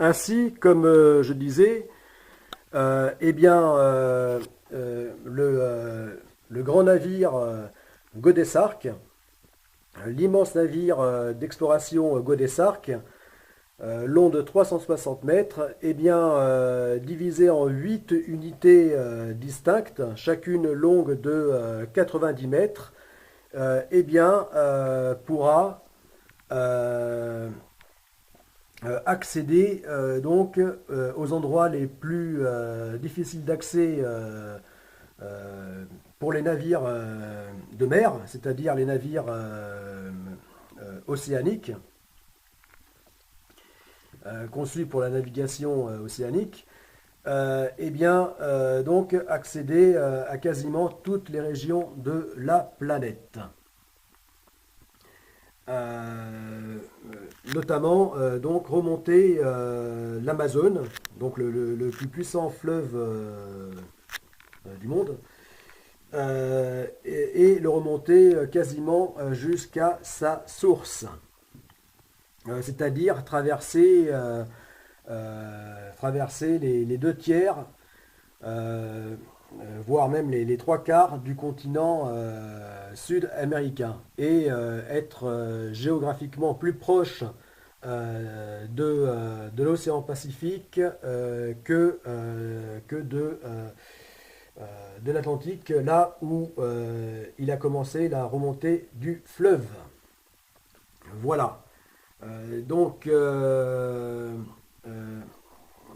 Ainsi, comme je disais, eh bien, le grand navire Godesarc, l'immense navire d'exploration Godesarc, long de 360 mètres, eh bien, divisé en 8 unités distinctes, chacune longue de 90 mètres, eh bien, pourra accéder aux endroits les plus difficiles d'accès pour les navires de mer, c'est-à-dire les navires océaniques, conçus pour la navigation océanique, eh bien, donc accéder à quasiment toutes les régions de la planète. Notamment donc remonter l'Amazone, donc le plus puissant fleuve du monde, et le remonter quasiment jusqu'à sa source, c'est-à-dire traverser les deux tiers, euh, voire même les trois quarts du continent sud-américain, et être géographiquement plus proche de l'océan Pacifique que de l'Atlantique, là où il a commencé la remontée du fleuve. Voilà. Donc,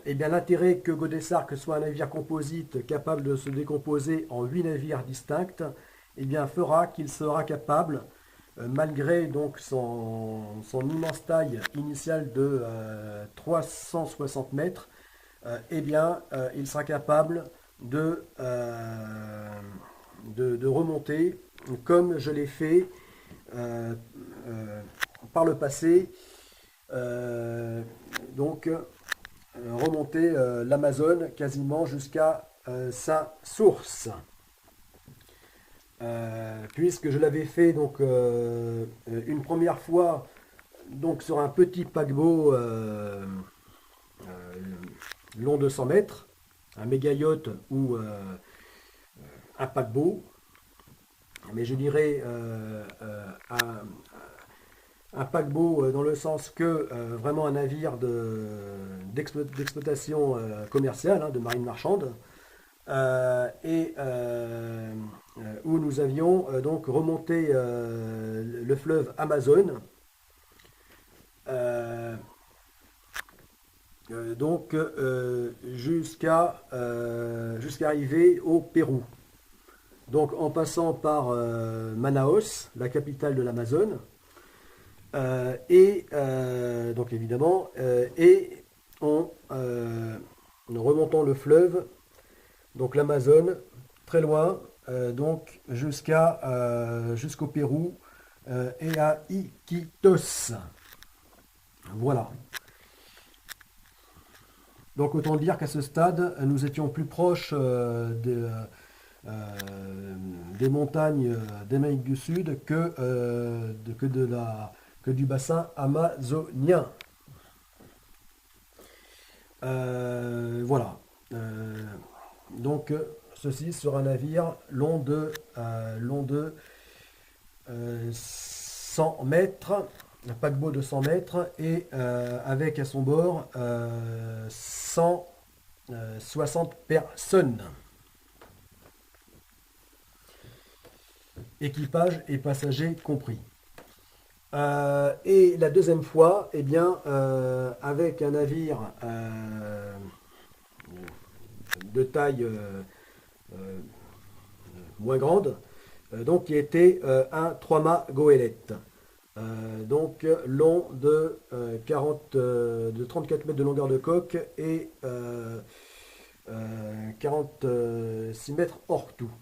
eh bien, l'intérêt que Godesarc soit un navire composite capable de se décomposer en 8 navires distincts, eh bien, fera qu'il sera capable, malgré donc son immense taille initiale de 360 mètres, eh bien, il sera capable de remonter comme je l'ai fait par le passé, euh, donc remonter l'Amazone quasiment jusqu'à sa source. Puisque je l'avais fait donc une première fois donc sur un petit paquebot long de 100 mètres, un méga yacht ou un paquebot, mais je dirais un paquebot dans le sens que vraiment un navire d'exploitation commerciale, hein, de marine marchande, où nous avions donc remonté le fleuve Amazone, euh, jusqu'à arriver au Pérou. Donc en passant par Manaus, la capitale de l'Amazone, donc évidemment, et en remontant le fleuve, donc l'Amazone, très loin, donc jusqu'au Pérou et à Iquitos. Voilà. Donc autant dire qu'à ce stade, nous étions plus proches des montagnes d'Amérique du Sud que du bassin amazonien. Voilà. Donc ceci sera un navire long de 100 mètres, un paquebot de 100 mètres, et avec à son bord 160 personnes, équipage et passagers compris. Et la deuxième fois, eh bien, avec un navire de taille moins grande, donc qui était un 3-mâts goélette. Donc long de 34 mètres de longueur de coque et 46 mètres hors tout.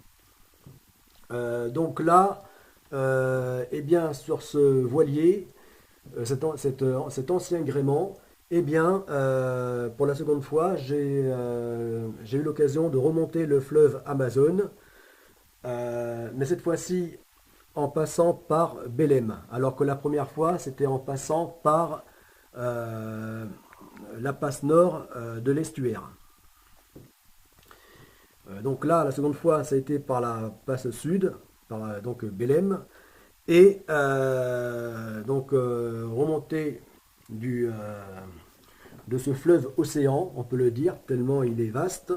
Donc là, eh bien, sur ce voilier, cet ancien gréement, eh bien, pour la seconde fois, j'ai eu l'occasion de remonter le fleuve Amazone, mais cette fois-ci en passant par Belém, alors que la première fois, c'était en passant par euh, la passe nord de l'estuaire. Donc là, la seconde fois, ça a été par la passe sud, par donc Belém, et donc remonter de ce fleuve océan, on peut le dire, tellement il est vaste,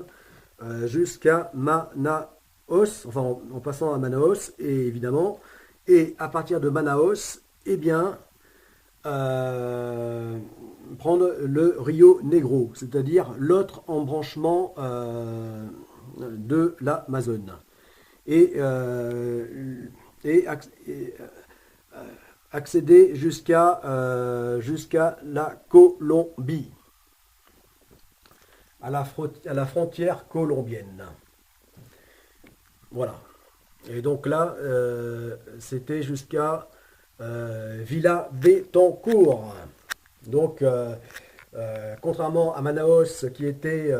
jusqu'à Manaus, enfin en passant à Manaus, et évidemment, et à partir de Manaus, eh bien, prendre le Rio Negro, c'est-à-dire l'autre embranchement de l'Amazone. Et, accéder jusqu'à la Colombie, à la frontière colombienne. Voilà. Et donc là, c'était jusqu'à Villa Betancourt. Donc, contrairement à Manaus, qui était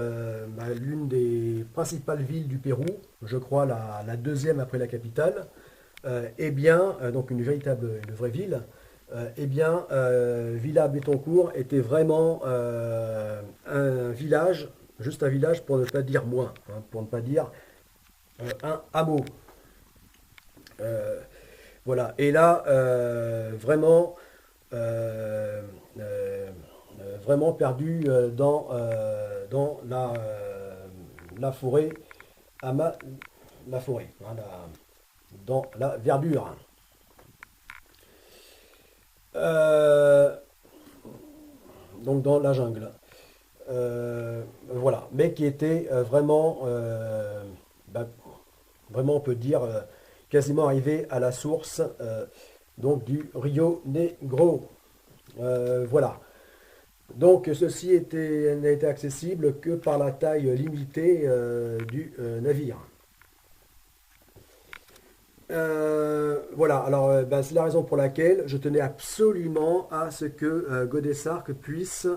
l'une des principales villes du Pérou, je crois la deuxième après la capitale, eh bien, donc une vraie ville, eh bien, Villa Betancourt était vraiment un village, juste un village pour ne pas dire moins, hein, pour ne pas dire un hameau. Euh, voilà, et là, euh, euh, vraiment perdu dans la forêt, la forêt, hein, dans la verdure. Euh, donc dans la jungle. Voilà, mais qui était bah, vraiment on peut dire quasiment arrivé à la source donc du Rio Negro. Voilà. Donc ceci n'a été accessible que par la taille limitée du navire. Voilà, alors ben, c'est la raison pour laquelle je tenais absolument à ce que Godessarc puisse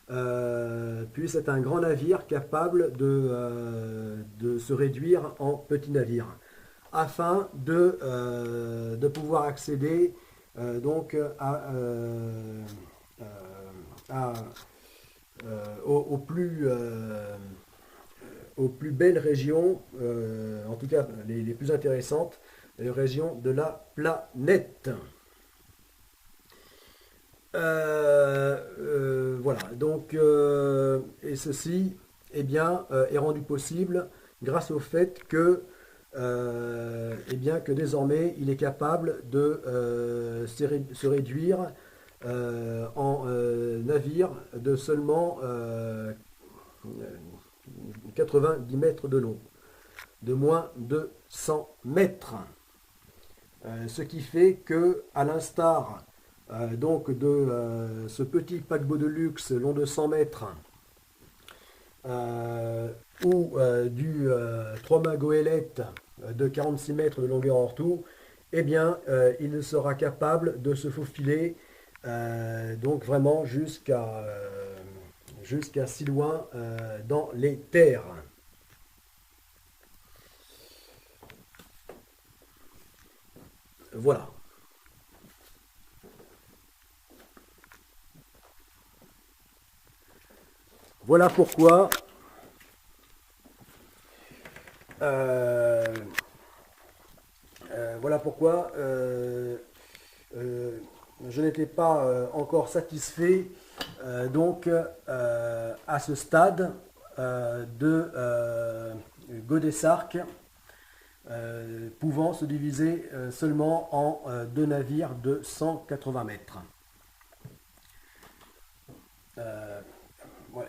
être un grand navire capable de se réduire en petit navire, afin de pouvoir accéder donc euh, à, aux plus belles régions, en tout cas les plus intéressantes régions de la planète. Voilà, donc, et ceci eh bien, est rendu possible grâce au fait que, eh bien, que désormais il est capable de se réduire en navire de seulement 90 mètres de long, de moins de 100 mètres. Ce qui fait que, à l'instar donc de ce petit paquebot de luxe long de 100 mètres ou du Trois-Mâts Goélette de 46 mètres de longueur en tout, eh bien, il sera capable de se faufiler donc vraiment jusqu'à si loin dans les terres. Voilà. Voilà pourquoi euh, voilà pourquoi je n'étais pas encore satisfait donc à ce stade de Godessarc pouvant se diviser seulement en deux navires de 180 mètres.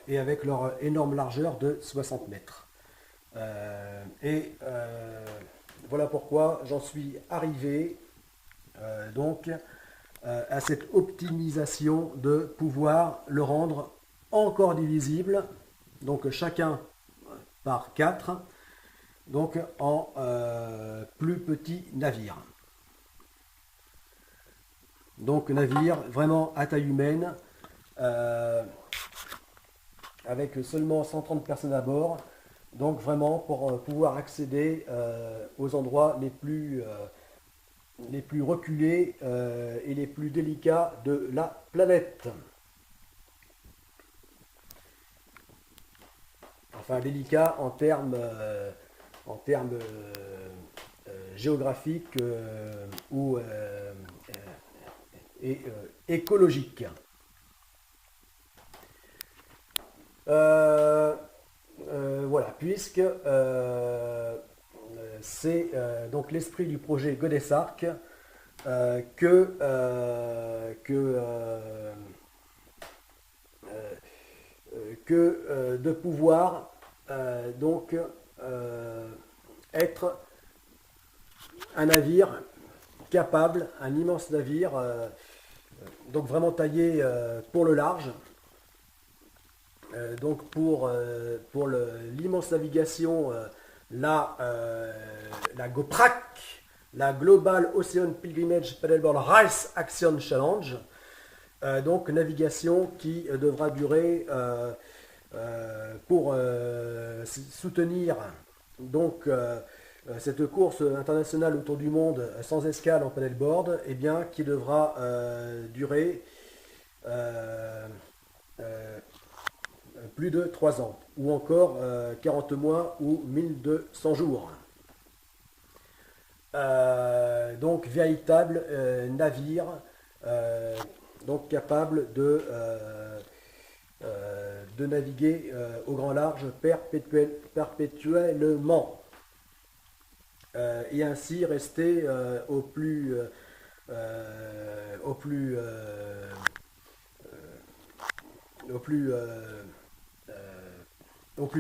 Et avec leur énorme largeur de 60 mètres. Voilà pourquoi j'en suis arrivé donc à cette optimisation de pouvoir le rendre encore divisible, donc chacun par 4, donc en plus petits navires. Donc navire vraiment à taille humaine, avec seulement 130 personnes à bord, donc vraiment pour pouvoir accéder aux endroits les plus reculés et les plus délicats de la planète. enfin délicat en termes géographiques ou écologiques. Voilà, puisque c'est donc l'esprit du projet Godesarc que de pouvoir donc être un navire capable, un immense navire, donc vraiment taillé pour le large, donc pour l'immense navigation, la GOPRAC, la Global Ocean Pilgrimage Paddleboard Race Action Challenge, donc navigation qui devra durer pour soutenir donc cette course internationale autour du monde sans escale en paddleboard, et bien qui devra durer plus de 3 ans, ou encore 40 mois ou 1200 jours. Donc véritable navire donc capable de naviguer au grand large perpétuellement et ainsi rester au plus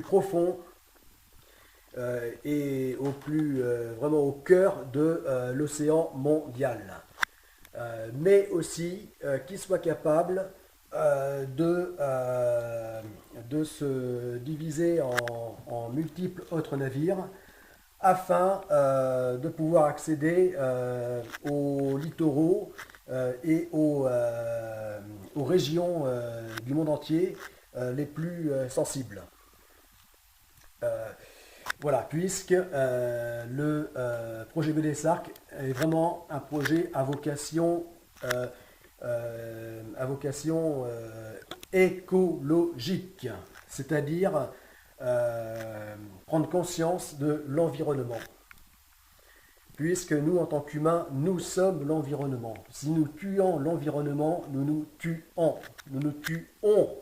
profond et vraiment au cœur de l'océan mondial. Mais aussi qu'il soit capable de se diviser en multiples autres navires afin de pouvoir accéder aux littoraux et aux régions du monde entier les plus sensibles. Voilà, puisque le projet Godesarc est vraiment un projet à vocation écologique, c'est-à-dire prendre conscience de l'environnement. Puisque nous, en tant qu'humains, nous sommes l'environnement. Si nous tuons l'environnement, nous nous tuons. Nous nous tuons.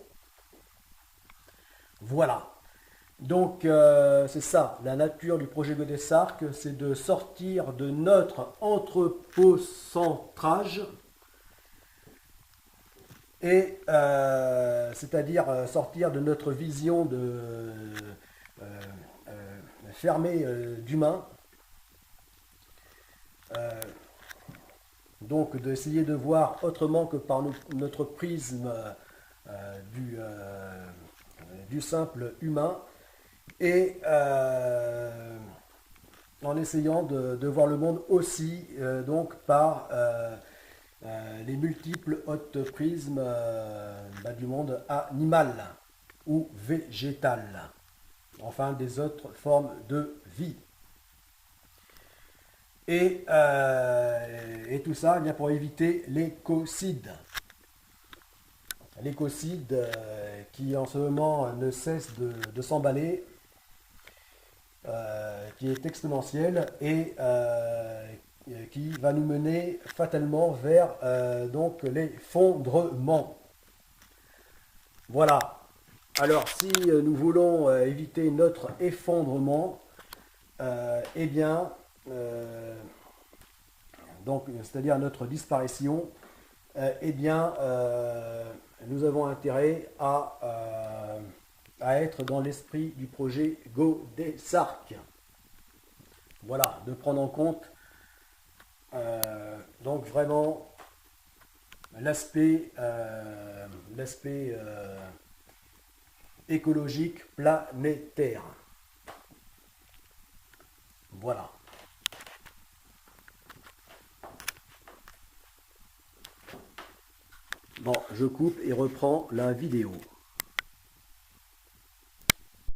Voilà. Donc c'est ça, la nature du projet Godesarc, c'est de sortir de notre anthropocentrage, et c'est-à-dire sortir de notre vision fermée d'humain, donc d'essayer de voir autrement que par notre prisme du simple humain, et en essayant de voir le monde aussi donc par les multiples autres prismes du monde animal ou végétal, enfin des autres formes de vie. Et tout ça bien pour éviter l'écocide. L'écocide qui en ce moment ne cesse de s'emballer, qui est exponentiel et qui va nous mener fatalement vers donc l'effondrement. Voilà. Alors si nous voulons éviter notre effondrement, eh bien, donc c'est-à-dire notre disparition, eh bien, nous avons intérêt à être dans l'esprit du projet Godesarc. Voilà, de prendre en compte donc vraiment l'aspect écologique planétaire. Voilà. Bon, je coupe et reprends la vidéo.